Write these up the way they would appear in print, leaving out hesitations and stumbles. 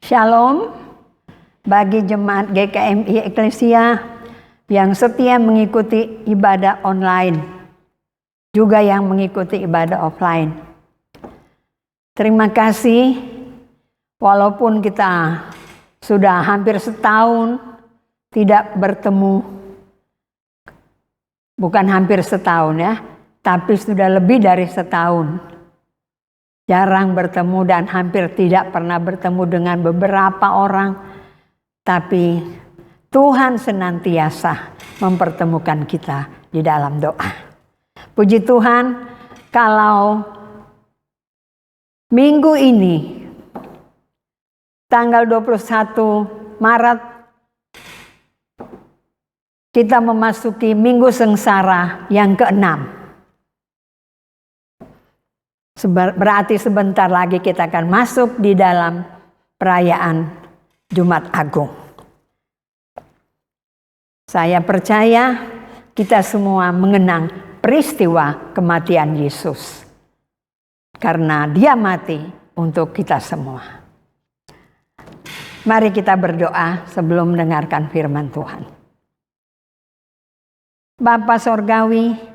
Shalom bagi jemaat GKMI Eklesia yang setia mengikuti ibadah online, juga yang mengikuti ibadah offline. Terima kasih, walaupun kita sudah hampir setahun tidak bertemu, bukan hampir setahun ya, tapi sudah lebih dari setahun. Jarang bertemu dan hampir tidak pernah bertemu dengan beberapa orang. Tapi Tuhan senantiasa mempertemukan kita di dalam doa. Puji Tuhan, kalau minggu ini tanggal 21 Maret kita memasuki minggu sengsara yang ke-6. Berarti sebentar lagi kita akan masuk di dalam perayaan Jumat Agung. Saya percaya kita semua mengenang peristiwa kematian Yesus. Karena Dia mati untuk kita semua. Mari kita berdoa sebelum mendengarkan firman Tuhan. Bapa Sorgawi,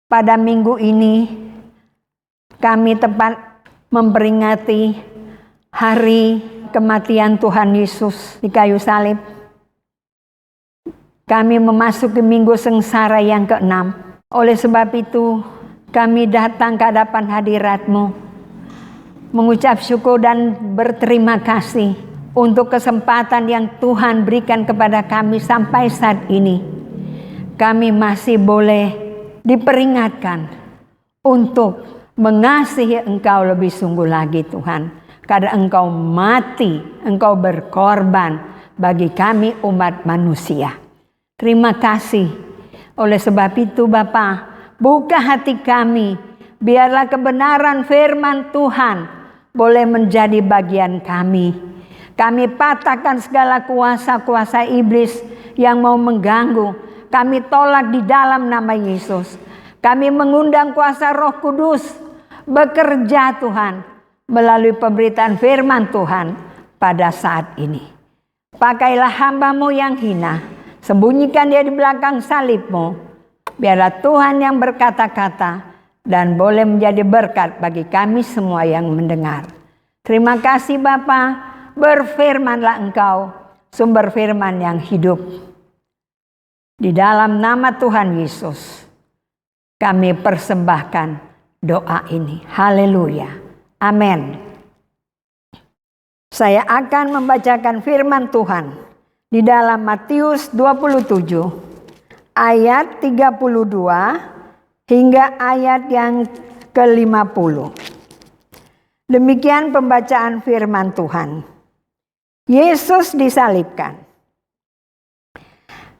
pada minggu ini kami tepat memperingati hari kematian Tuhan Yesus di kayu salib. Kami memasuki minggu sengsara yang ke-6. Oleh sebab itu kami datang ke hadapan hadirat-Mu, mengucap syukur dan berterima kasih untuk kesempatan yang Tuhan berikan kepada kami sampai saat ini. Kami masih boleh diperingatkan untuk mengasihi Engkau lebih sungguh lagi Tuhan. Karena Engkau mati, Engkau berkorban bagi kami umat manusia. Terima kasih. Oleh sebab itu Bapa, buka hati kami. Biarlah kebenaran firman Tuhan boleh menjadi bagian kami. Kami patahkan segala kuasa-kuasa iblis yang mau mengganggu. Kami tolak di dalam nama Yesus. Kami mengundang kuasa Roh Kudus bekerja Tuhan melalui pemberitaan firman Tuhan pada saat ini. Pakailah hamba-Mu yang hina, sembunyikan dia di belakang salib-Mu. Biarlah Tuhan yang berkata-kata dan boleh menjadi berkat bagi kami semua yang mendengar. Terima kasih Bapa, berfirmanlah Engkau, sumber firman yang hidup. Di dalam nama Tuhan Yesus, kami persembahkan doa ini. Haleluya. Amin. Saya akan membacakan firman Tuhan di dalam Matius 27 ayat 32 hingga ayat yang ke-50. Demikian pembacaan firman Tuhan. Yesus disalibkan.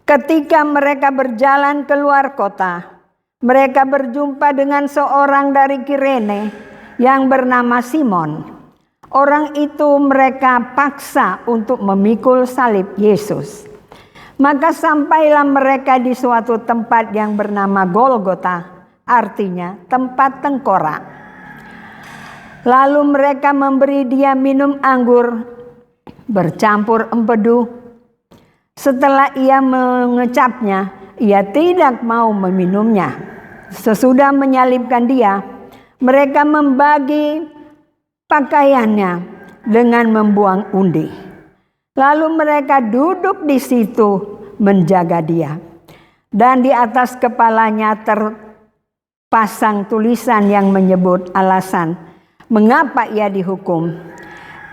Ketika mereka berjalan keluar kota, mereka berjumpa dengan seorang dari Kirene yang bernama Simon. Orang itu mereka paksa untuk memikul salib Yesus. Maka sampailah mereka di suatu tempat yang bernama Golgota, artinya tempat tengkorak. Lalu mereka memberi dia minum anggur bercampur empedu. Setelah ia mengecapnya, ia tidak mau meminumnya. Sesudah menyalibkan dia, mereka membagi pakaiannya dengan membuang undi. Lalu mereka duduk di situ menjaga dia. Dan di atas kepalanya terpasang tulisan yang menyebut alasan mengapa ia dihukum.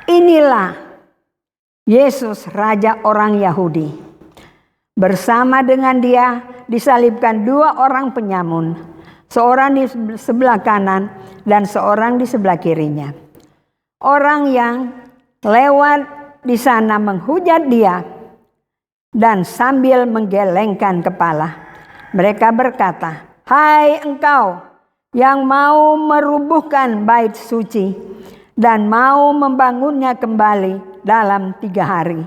Inilah Yesus, Raja orang Yahudi. Bersama dengan dia disalibkan dua orang penyamun, seorang di sebelah kanan dan seorang di sebelah kirinya. Orang yang lewat di sana menghujat dia dan sambil menggelengkan kepala, mereka berkata, "Hai engkau yang mau merubuhkan bait suci dan mau membangunnya kembali dalam 3 hari.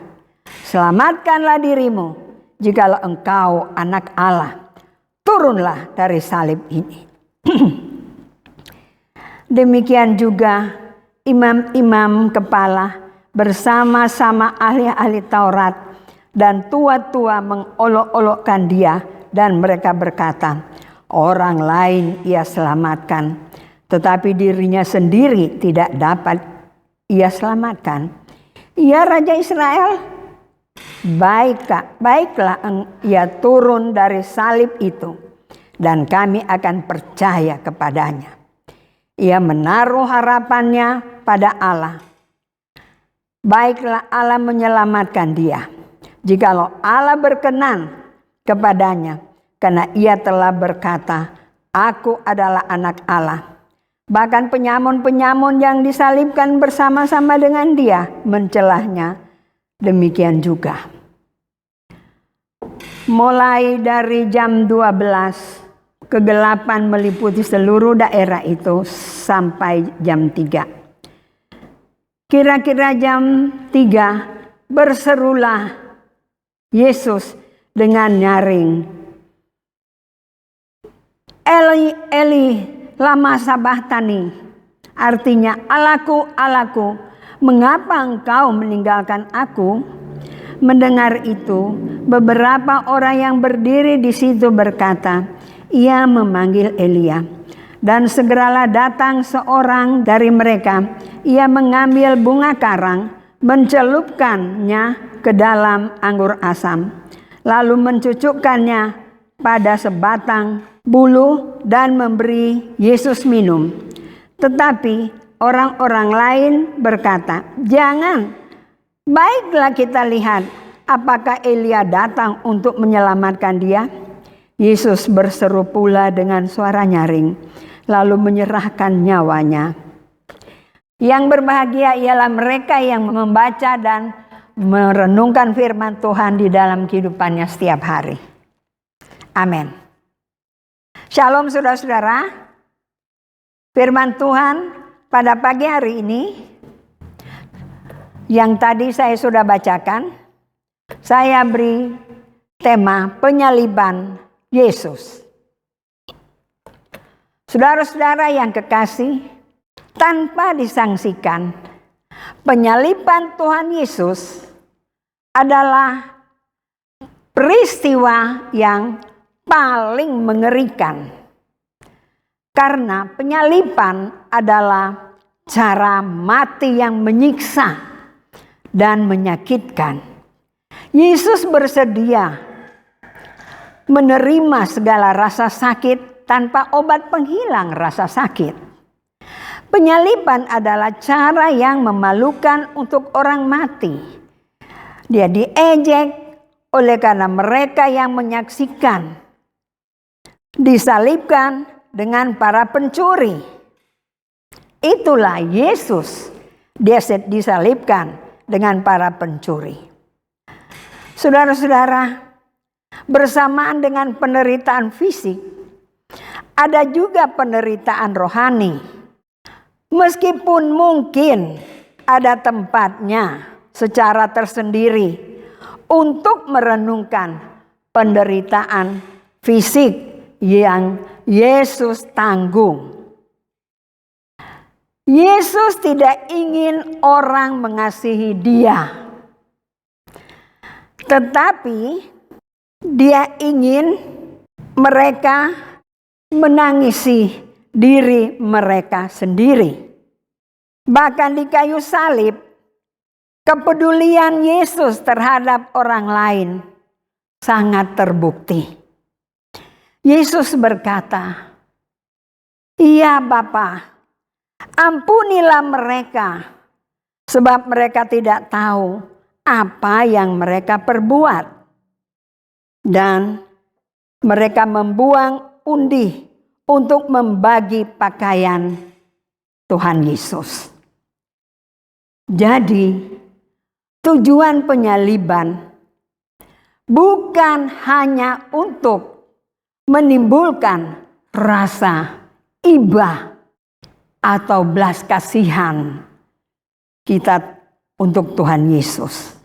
Selamatkanlah dirimu jikalau engkau anak Allah. Turunlah dari salib ini." Demikian juga imam-imam kepala bersama-sama ahli-ahli Taurat dan tua-tua mengolok-olokkan dia, dan mereka berkata, orang lain ia selamatkan, tetapi dirinya sendiri tidak dapat ia selamatkan. Ia Raja Israel? Baiklah ia turun dari salib itu, dan kami akan percaya kepadanya. Ia menaruh harapannya pada Allah. Baiklah Allah menyelamatkan dia, jikalau Allah berkenan kepadanya, karena ia telah berkata, aku adalah anak Allah. Bahkan penyamun-penyamun yang disalibkan bersama-sama dengan dia mencelahnya demikian juga. Mulai dari jam 12, kegelapan meliputi seluruh daerah itu sampai jam 3. Kira-kira jam 3 berserulah Yesus dengan nyaring, Eli, Eli, lama sabachthani. Artinya, Allahku, Allahku, mengapa engkau meninggalkan aku? Mendengar itu, beberapa orang yang berdiri di situ berkata, ia memanggil Elia. Dan segeralah datang seorang dari mereka. Ia mengambil bunga karang, mencelupkannya ke dalam anggur asam, lalu mencucukkannya pada sebatang bulu dan memberi Yesus minum. Tetapi orang-orang lain berkata, jangan, baiklah kita lihat apakah Elia datang untuk menyelamatkan dia. Yesus berseru pula dengan suara nyaring, lalu menyerahkan nyawanya. Yang berbahagia ialah mereka yang membaca dan merenungkan firman Tuhan di dalam kehidupannya setiap hari. Amin. Shalom saudara-saudara. Firman Tuhan pada pagi hari ini yang tadi saya sudah bacakan, saya beri tema penyaliban Yesus. Saudara-saudara yang kekasih, tanpa disangsikan, penyaliban Tuhan Yesus adalah peristiwa yang paling mengerikan. Karena penyaliban adalah cara mati yang menyiksa dan menyakitkan. Yesus bersedia menerima segala rasa sakit tanpa obat penghilang rasa sakit. Penyaliban adalah cara yang memalukan untuk orang mati. Dia diejek oleh karena mereka yang menyaksikan. Disalibkan dengan para pencuri. Itulah Yesus. Dia disalibkan dengan para pencuri. Saudara-saudara, bersamaan dengan penderitaan fisik, ada juga penderitaan rohani. Meskipun mungkin ada tempatnya secara tersendiri untuk merenungkan penderitaan fisik yang Yesus tanggung. Yesus tidak ingin orang mengasihi dia, tetapi dia ingin mereka menangisi diri mereka sendiri. Bahkan di kayu salib, kepedulian Yesus terhadap orang lain sangat terbukti. Yesus berkata, "Iya Bapa, ampunilah mereka, sebab mereka tidak tahu apa yang mereka perbuat." Dan mereka membuang undi untuk membagi pakaian Tuhan Yesus. Jadi, tujuan penyaliban bukan hanya untuk menimbulkan rasa iba atau belas kasihan kita untuk Tuhan Yesus.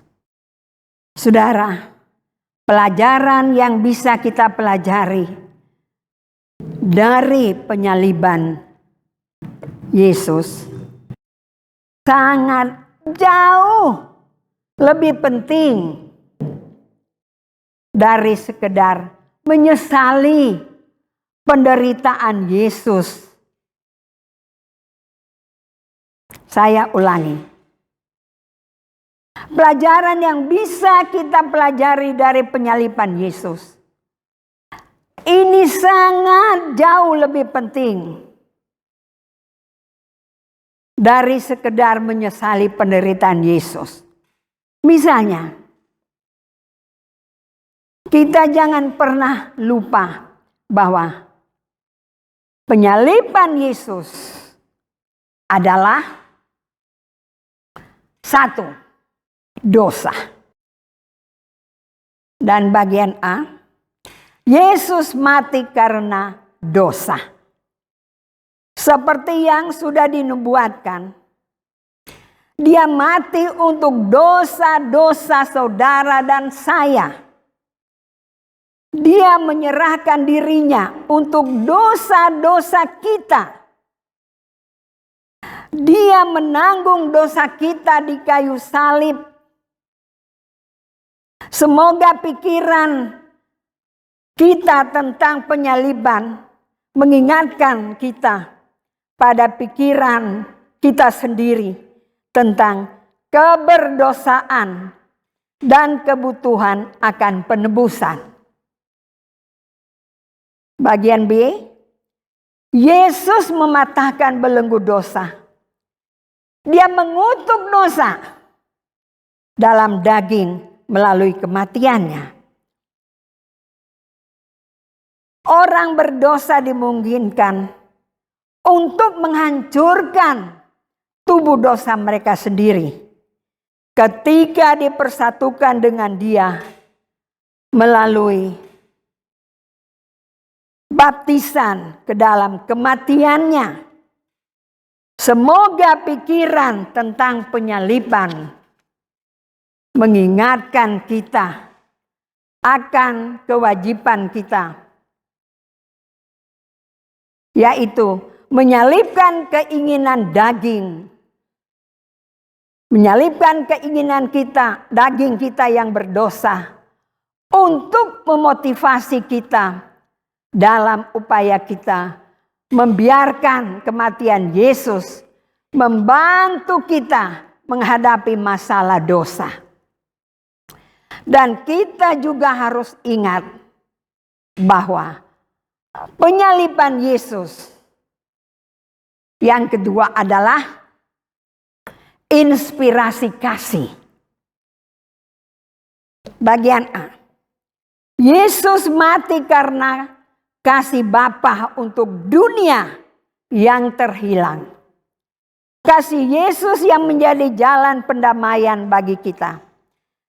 Saudara, pelajaran yang bisa kita pelajari dari penyaliban Yesus sangat jauh lebih penting dari sekedar menyesali penderitaan Yesus. Saya ulangi. Pelajaran yang bisa kita pelajari dari penyaliban Yesus ini sangat jauh lebih penting dari sekedar menyesali penderitaan Yesus. Misalnya, kita jangan pernah lupa bahwa penyaliban Yesus adalah satu, dosa. Dan bagian A, Yesus mati karena dosa. Seperti yang sudah dinubuatkan, Dia mati untuk dosa-dosa saudara dan saya. Dia menyerahkan dirinya untuk dosa-dosa kita. Dia menanggung dosa kita di kayu salib. Semoga pikiran kita tentang penyaliban mengingatkan kita pada pikiran kita sendiri tentang keberdosaan dan kebutuhan akan penebusan. Bagian B, Yesus mematahkan belenggu dosa. Dia mengutuk dosa dalam daging melalui kematiannya. Orang berdosa dimungkinkan untuk menghancurkan tubuh dosa mereka sendiri ketika dipersatukan dengan Dia melalui baptisan ke dalam kematiannya. Semoga pikiran tentang penyaliban mengingatkan kita akan kewajiban kita, yaitu menyalibkan keinginan daging. Menyalibkan keinginan kita, daging kita yang berdosa, untuk memotivasi kita dalam upaya kita membiarkan kematian Yesus membantu kita menghadapi masalah dosa. Dan kita juga harus ingat bahwa penyaliban Yesus yang kedua adalah inspirasi kasih. Bagian A, Yesus mati karena kasih Bapa untuk dunia yang terhilang. Kasih Yesus yang menjadi jalan pendamaian bagi kita.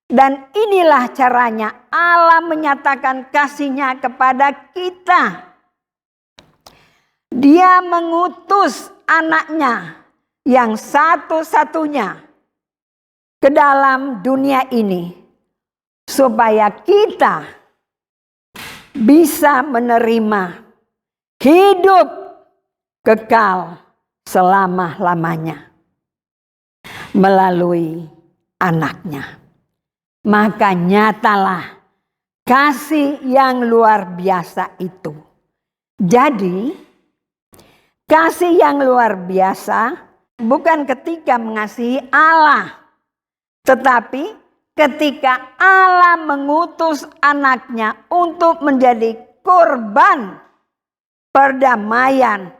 Dan inilah caranya Allah menyatakan kasih-Nya kepada kita. Dia mengutus anak-Nya yang satu-satunya ke dalam dunia ini supaya kita bisa menerima hidup kekal selama-lamanya melalui anak-Nya. Maka nyatalah kasih yang luar biasa itu. Jadi kasih yang luar biasa bukan ketika mengasihi Allah, tetapi ketika Allah mengutus anak-Nya untuk menjadi korban perdamaian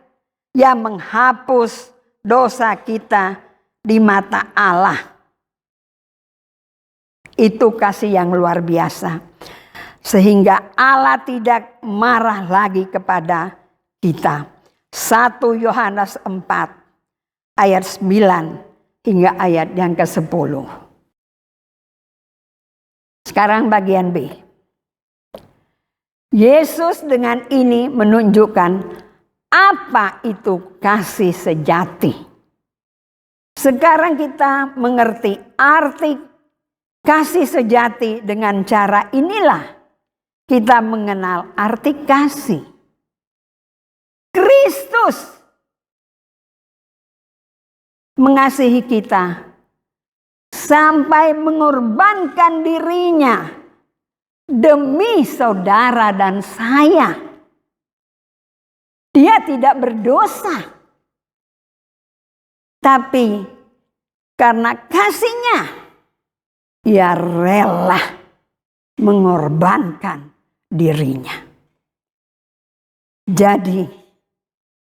yang menghapus dosa kita di mata Allah. Itu kasih yang luar biasa. Sehingga Allah tidak marah lagi kepada kita. 1 Yohanes 4 ayat 9 hingga ayat yang ke-10. Sekarang bagian B. Yesus dengan ini menunjukkan apa itu kasih sejati. Sekarang kita mengerti arti kasih sejati. Dengan cara inilah kita mengenal arti kasih. Kristus mengasihi kita sampai mengorbankan dirinya demi saudara dan saya. Dia tidak berdosa, tapi karena kasihnya, ia rela mengorbankan dirinya. Jadi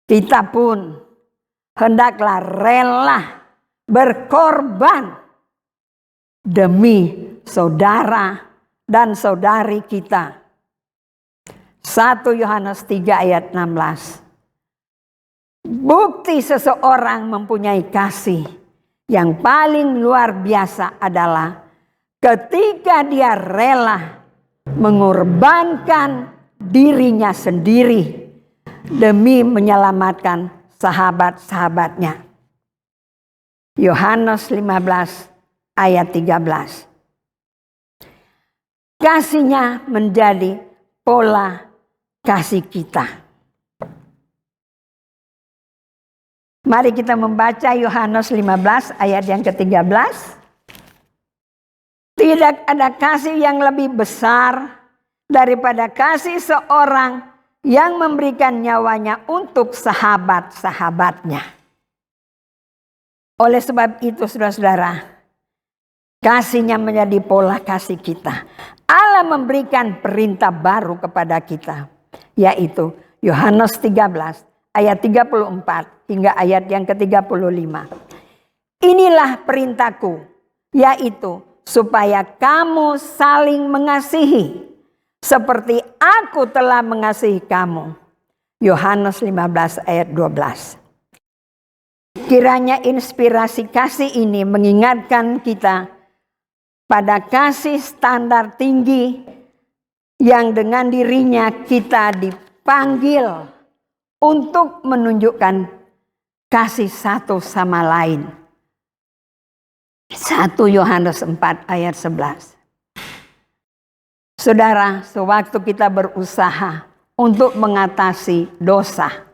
kita pun hendaklah rela berkorban demi saudara dan saudari kita. 1 Yohanes 3 ayat 16. Bukti seseorang mempunyai kasih yang paling luar biasa adalah ketika dia rela mengorbankan dirinya sendiri demi menyelamatkan sahabat-sahabatnya. Yohanes 15 ayat 13. Kasihnya menjadi pola kasih kita. Mari kita membaca Yohanes 15 ayat yang ke-13. Tidak ada kasih yang lebih besar daripada kasih seorang yang memberikan nyawanya untuk sahabat-sahabatnya. Oleh sebab itu saudara-saudara, kasihnya menjadi pola kasih kita. Allah memberikan perintah baru kepada kita, yaitu Yohanes 13 ayat 34 hingga ayat yang ke-35. Inilah perintahku, yaitu supaya kamu saling mengasihi seperti aku telah mengasihi kamu. Yohanes 15 ayat 12. Kiranya inspirasi kasih ini mengingatkan kita pada kasih standar tinggi yang dengan dirinya kita dipanggil untuk menunjukkan kasih satu sama lain. 1 Yohanes 4 ayat 11. Saudara, sewaktu kita berusaha untuk mengatasi dosa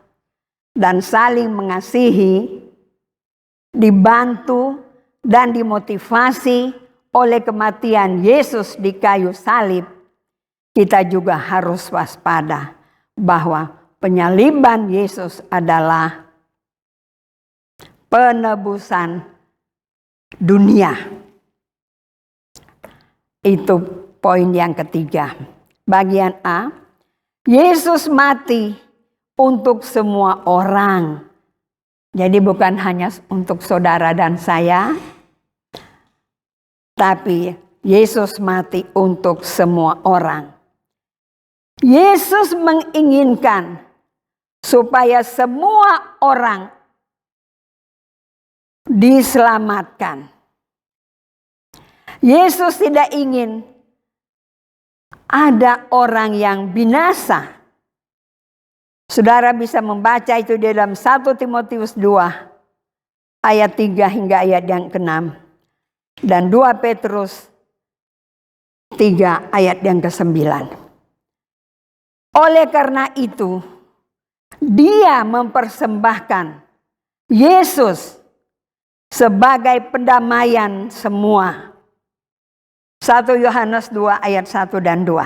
dan saling mengasihi, dibantu dan dimotivasi oleh kematian Yesus di kayu salib, kita juga harus waspada bahwa penyaliban Yesus adalah penebusan dunia. Itu poin yang ketiga. Bagian A, Yesus mati untuk semua orang. Jadi bukan hanya untuk saudara dan saya, tapi Yesus mati untuk semua orang. Yesus menginginkan supaya semua orang diselamatkan. Yesus tidak ingin ada orang yang binasa. Saudara bisa membaca itu di dalam 1 Timotius 2 ayat 3 hingga ayat yang ke-6. Dan 2 Petrus 3 ayat yang ke-9. Oleh karena itu, dia mempersembahkan Yesus sebagai pendamaian semua. 1 Yohanes 2 ayat 1 dan 2.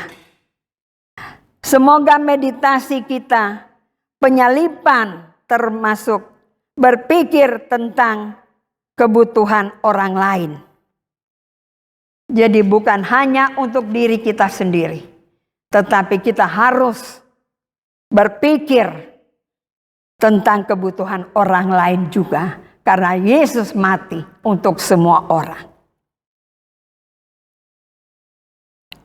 Semoga meditasi kita penyaliban termasuk berpikir tentang kebutuhan orang lain. Jadi bukan hanya untuk diri kita sendiri, tetapi kita harus berpikir tentang kebutuhan orang lain juga, karena Yesus mati untuk semua orang.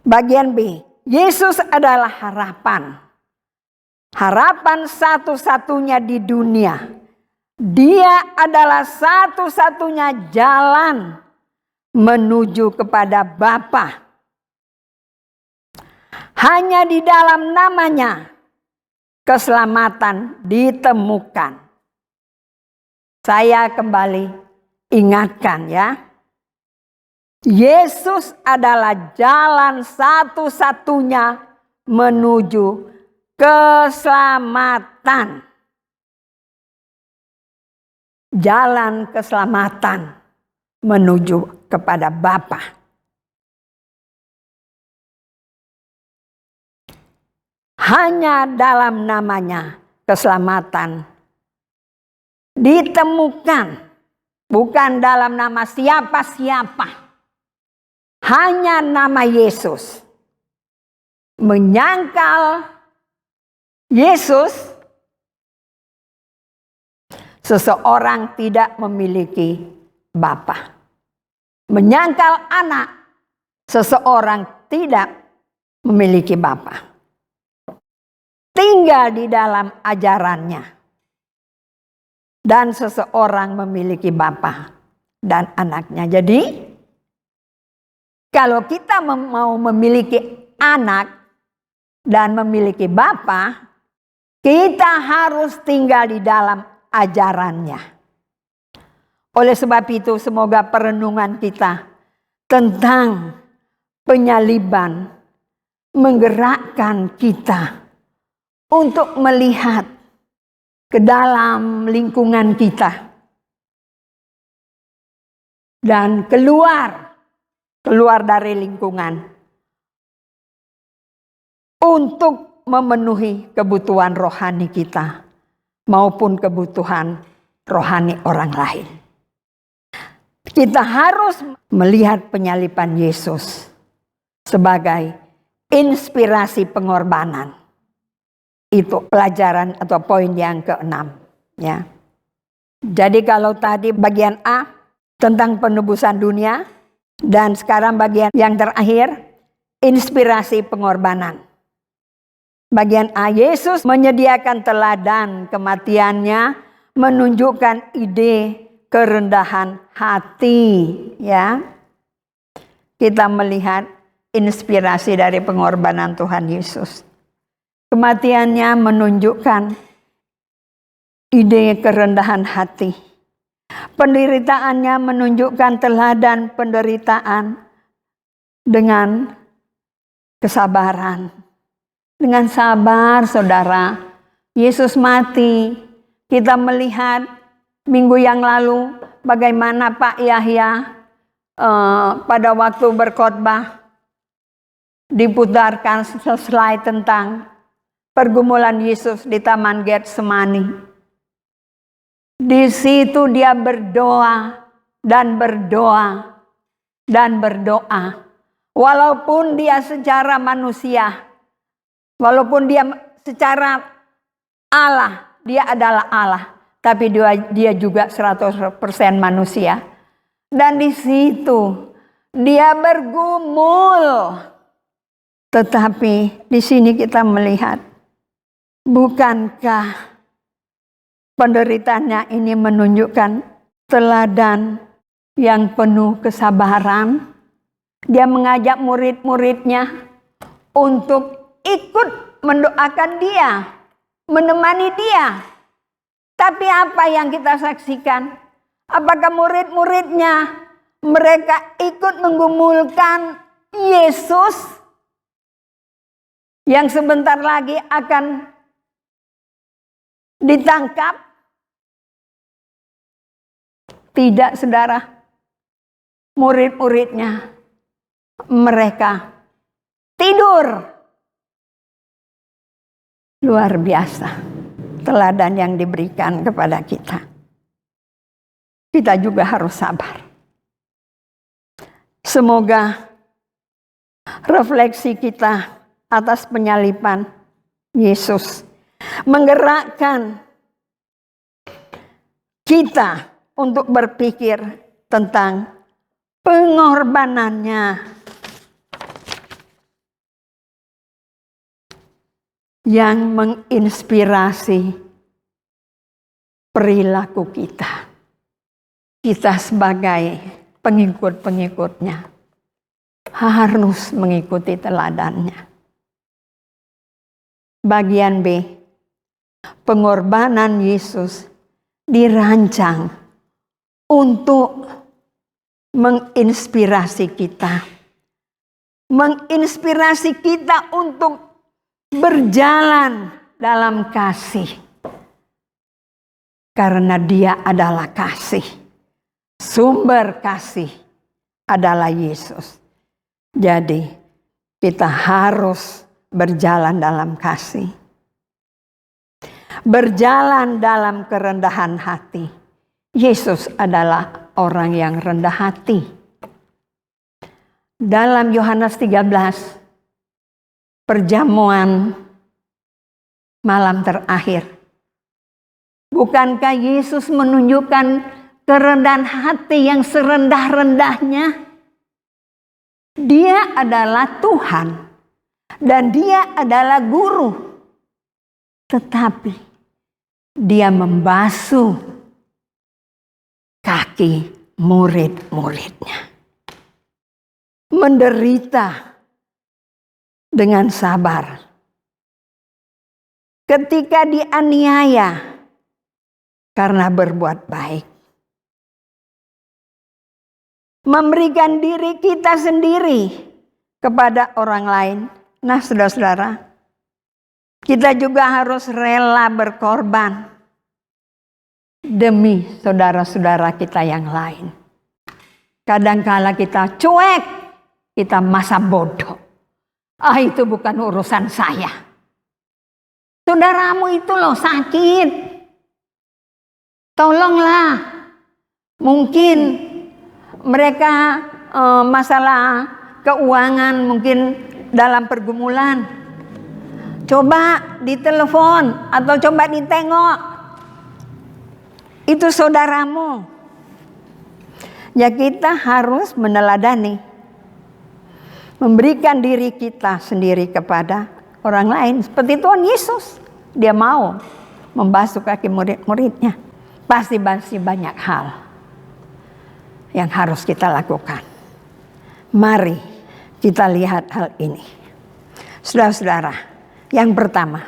Bagian B, Yesus adalah harapan. Harapan satu-satunya di dunia. Dia adalah satu-satunya jalan menuju kepada Bapa. Hanya di dalam namanya keselamatan ditemukan. Saya kembali ingatkan ya. Yesus adalah jalan satu-satunya menuju keselamatan. jalan keselamatan menuju kepada Bapa. Hanya dalam namanya keselamatan ditemukan, bukan dalam nama siapa-siapa. Hanya nama Yesus. Menyangkal Yesus, seseorang tidak memiliki Bapa. Menyangkal anak, seseorang tidak memiliki Bapa. Tinggal di dalam ajarannya. Dan seseorang memiliki Bapa dan anaknya. Jadi, kalau kita mau memiliki anak dan memiliki Bapa, kita harus tinggal di dalam ajarannya. Oleh sebab itu, semoga perenungan kita tentang penyaliban menggerakkan kita untuk melihat ke dalam lingkungan kita dan keluar dari lingkungan untuk memenuhi kebutuhan rohani kita maupun kebutuhan rohani orang lain. Kita harus melihat penyaliban Yesus sebagai inspirasi pengorbanan. Itu pelajaran atau poin yang ke-6, ya. Jadi kalau tadi bagian A tentang penebusan dunia, dan sekarang bagian yang terakhir inspirasi pengorbanan. Bagian A, Yesus menyediakan teladan kematiannya, menunjukkan ide kerendahan hati, ya. Kita melihat inspirasi dari pengorbanan Tuhan Yesus. Kematiannya menunjukkan ide kerendahan hati. Penderitaannya menunjukkan teladan penderitaan dengan kesabaran. Dengan sabar, saudara, Yesus mati. Kita melihat minggu yang lalu bagaimana Pak Yahya pada waktu berkhotbah diputarkan slide tentang pergumulan Yesus di Taman Getsemani. Di situ dia berdoa dan berdoa dan berdoa. Walaupun dia secara manusia, walaupun dia secara Allah, dia adalah Allah, tapi dia juga 100% manusia. Dan di situ dia bergumul. Tetapi di sini kita melihat, bukankah penderitaannya ini menunjukkan teladan yang penuh kesabaran? Dia mengajak murid-muridnya untuk ikut mendoakan dia, menemani dia. Tapi apa yang kita saksikan? Apakah murid-muridnya mereka ikut menggumulkan Yesus yang sebentar lagi akan ditangkap? Tidak, saudara. Murid-muridnya mereka tidur. Luar biasa teladan yang diberikan kepada kita. Kita juga harus sabar. Semoga refleksi kita atas penyaliban Yesus menggerakkan kita untuk berpikir tentang pengorbanannya yang menginspirasi perilaku kita. Kita sebagai pengikut-pengikutnya harus mengikuti teladannya. Bagian B, pengorbanan Yesus dirancang untuk menginspirasi kita. Menginspirasi kita untuk berjalan dalam kasih. Karena Dia adalah kasih. Sumber kasih adalah Yesus. Jadi kita harus berjalan dalam kasih. Berjalan dalam kerendahan hati. Yesus adalah orang yang rendah hati. Dalam Yohanes 13, perjamuan malam terakhir, bukankah Yesus menunjukkan kerendahan hati yang serendah-rendahnya? Dia adalah Tuhan dan Dia adalah guru. Tetapi Dia membasuh kaki murid-muridnya. Menderita dengan sabar. Ketika dianiaya karena berbuat baik. Memberikan diri kita sendiri kepada orang lain. Nah, saudara-saudara, kita juga harus rela berkorban demi saudara-saudara kita yang lain. Kadangkala kita cuek, kita masa bodoh. Itu bukan urusan saya. Saudaramu itu loh sakit. Tolonglah. Mungkin mereka masalah keuangan, mungkin dalam pergumulan. Coba ditelepon atau coba ditengok. Itu saudaramu. Ya, kita harus meneladani. Memberikan diri kita sendiri kepada orang lain. Seperti Tuhan Yesus. Dia mau membasuh kaki murid-muridnya. Pasti banyak hal yang harus kita lakukan. Mari kita lihat hal ini. Saudara-saudara, yang pertama,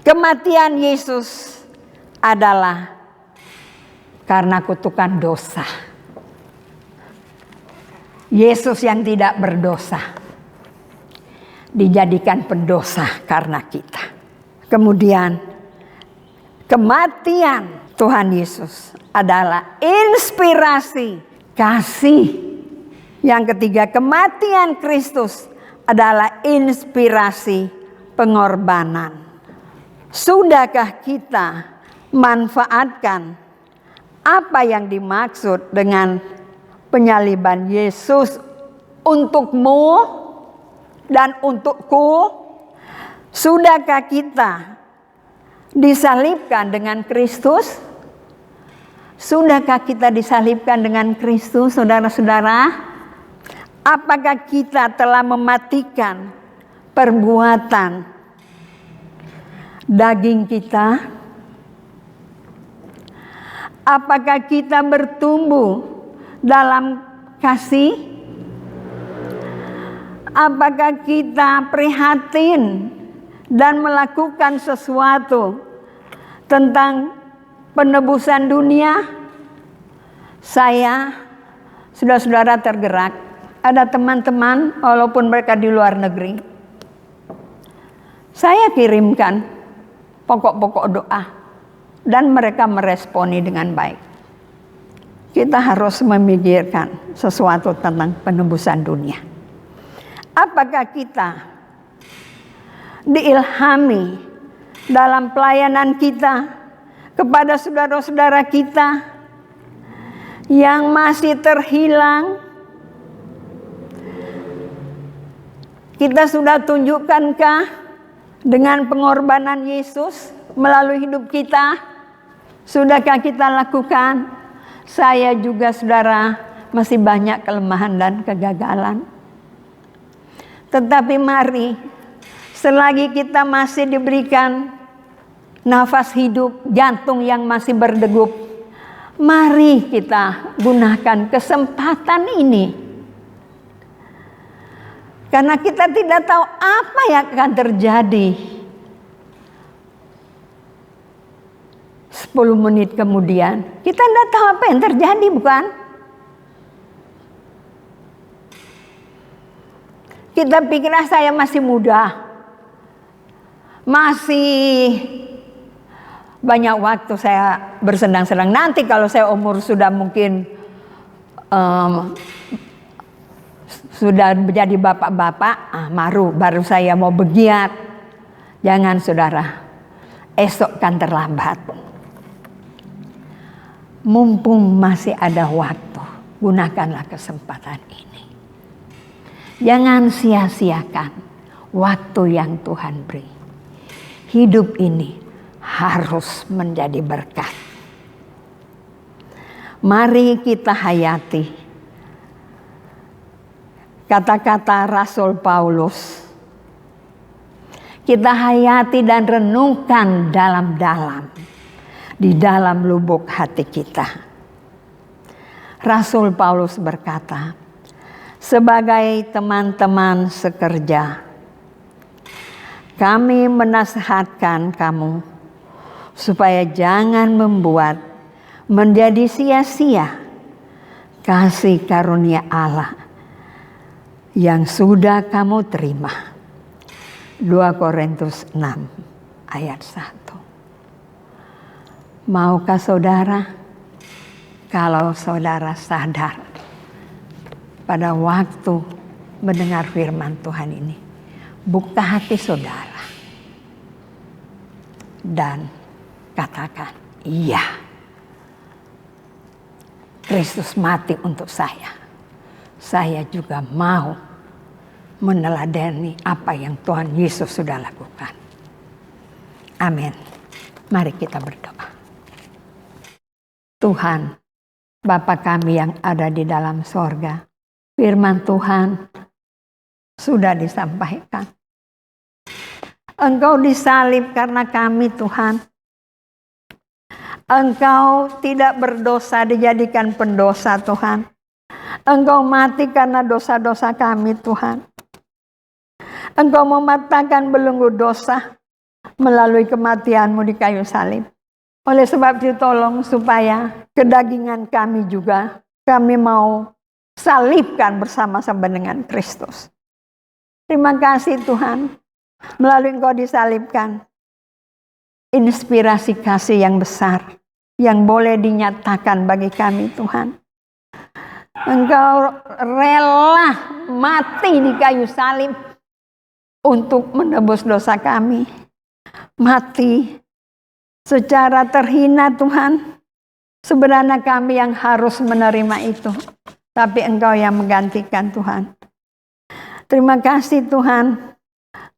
kematian Yesus adalah karena kutukan dosa. Yesus yang tidak berdosa dijadikan pendosa karena kita. Kemudian kematian Tuhan Yesus adalah inspirasi kasih. Yang ketiga, kematian Kristus adalah inspirasi pengorbanan. Sudahkah kita manfaatkan apa yang dimaksud dengan penyaliban Yesus untukmu dan untukku? Sudahkah kita disalibkan dengan Kristus? Sudahkah kita disalibkan dengan Kristus, saudara-saudara? Apakah kita telah mematikan perbuatan daging kita? Apakah kita bertumbuh dalam kasih? Apakah kita prihatin dan melakukan sesuatu tentang penebusan dunia? Saya, saudara-saudara, tergerak. Ada teman-teman walaupun mereka di luar negeri, saya kirimkan pokok-pokok doa dan mereka meresponi dengan baik. Kita harus memikirkan sesuatu tentang penebusan dunia. Apakah kita diilhami dalam pelayanan kita kepada saudara-saudara kita yang masih terhilang? Kita sudah tunjukkankah dengan pengorbanan Yesus melalui hidup kita? Sudahkah kita lakukan? Saya juga, saudara, masih banyak kelemahan dan kegagalan. Tetapi mari, selagi kita masih diberikan nafas hidup, jantung yang masih berdegup, mari kita gunakan kesempatan ini. Karena kita tidak tahu apa yang akan terjadi 10 menit kemudian. Kita tidak tahu apa yang terjadi, bukan? Kita pikir saya masih muda, masih banyak waktu saya bersenang-senang. Nanti kalau saya umur sudah mungkin sudah menjadi bapak-bapak, baru saya mau bergiat. Jangan saudara, esok kan terlambat. Mumpung masih ada waktu, gunakanlah kesempatan ini. Jangan sia-siakan waktu yang Tuhan beri. Hidup ini harus menjadi berkat. Mari kita hayati kata-kata Rasul Paulus. Kita hayati dan renungkan dalam-dalam di dalam lubuk hati kita. Rasul Paulus berkata, sebagai teman-teman sekerja, kami menasihatkan kamu supaya jangan membuat menjadi sia-sia kasih karunia Allah yang sudah kamu terima. 2 Korintus 6 ayat 1. Maukah saudara, kalau saudara sadar pada waktu mendengar firman Tuhan ini, buka hati saudara dan katakan, iya, Kristus mati untuk saya. Saya juga mau meneladani apa yang Tuhan Yesus sudah lakukan. Amin. Mari kita berdoa. Tuhan, Bapa kami yang ada di dalam sorga, firman Tuhan sudah disampaikan. Engkau disalib karena kami, Tuhan. Engkau tidak berdosa dijadikan pendosa, Tuhan. Engkau mati karena dosa-dosa kami, Tuhan. Engkau mematahkan belenggu dosa melalui kematian-Mu di kayu salib. Oleh sebab itu tolong supaya kedagingan kami juga kami mau salibkan bersama-sama dengan Kristus. Terima kasih Tuhan. Melalui Engkau disalibkan, inspirasi kasih yang besar yang boleh dinyatakan bagi kami, Tuhan. Engkau rela mati di kayu salib untuk menebus dosa kami. Mati secara terhina, Tuhan. Sebenarnya kami yang harus menerima itu, tapi Engkau yang menggantikan, Tuhan. Terima kasih Tuhan.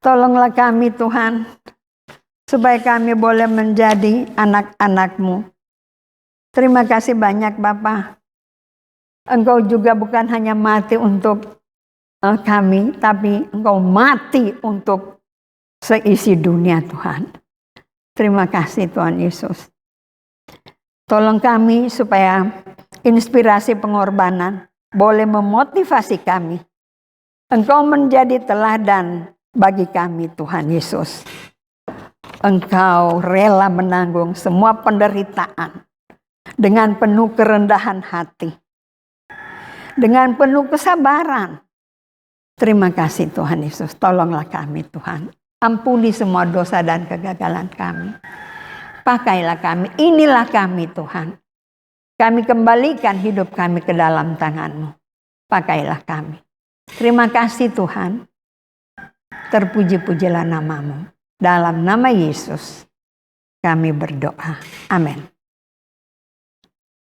Tolonglah kami, Tuhan, supaya kami boleh menjadi anak-anak-Mu. Terima kasih banyak Bapa. Engkau juga bukan hanya mati untuk kami, tapi Engkau mati untuk seisi dunia, Tuhan. Terima kasih Tuhan Yesus. Tolong kami supaya inspirasi pengorbanan boleh memotivasi kami. Engkau menjadi teladan bagi kami, Tuhan Yesus. Engkau rela menanggung semua penderitaan dengan penuh kerendahan hati, dengan penuh kesabaran. Terima kasih Tuhan Yesus. Tolonglah kami Tuhan. Ampuni semua dosa dan kegagalan kami. Pakailah kami. Inilah kami Tuhan. Kami kembalikan hidup kami ke dalam tangan-Mu. Pakailah kami. Terima kasih Tuhan. Terpuji-pujilah nama-Mu. Dalam nama Yesus kami berdoa. Amin.